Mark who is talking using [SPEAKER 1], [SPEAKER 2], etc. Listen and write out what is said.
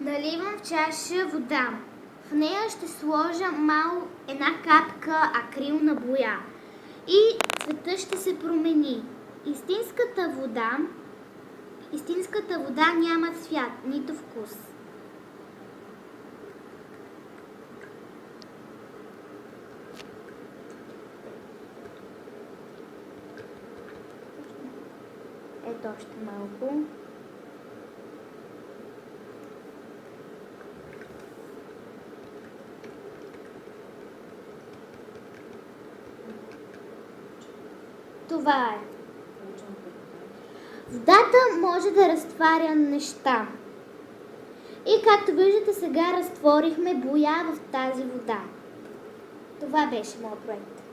[SPEAKER 1] Наливам в чаша вода. В нея ще сложа една капка акрилна боя и цветът ще се промени. Истинската вода няма цвят, нито вкус. Ето още малко. Това е. Водата може да разтваря неща. И както виждате, сега разтворихме боя в тази вода. Това беше моят проект.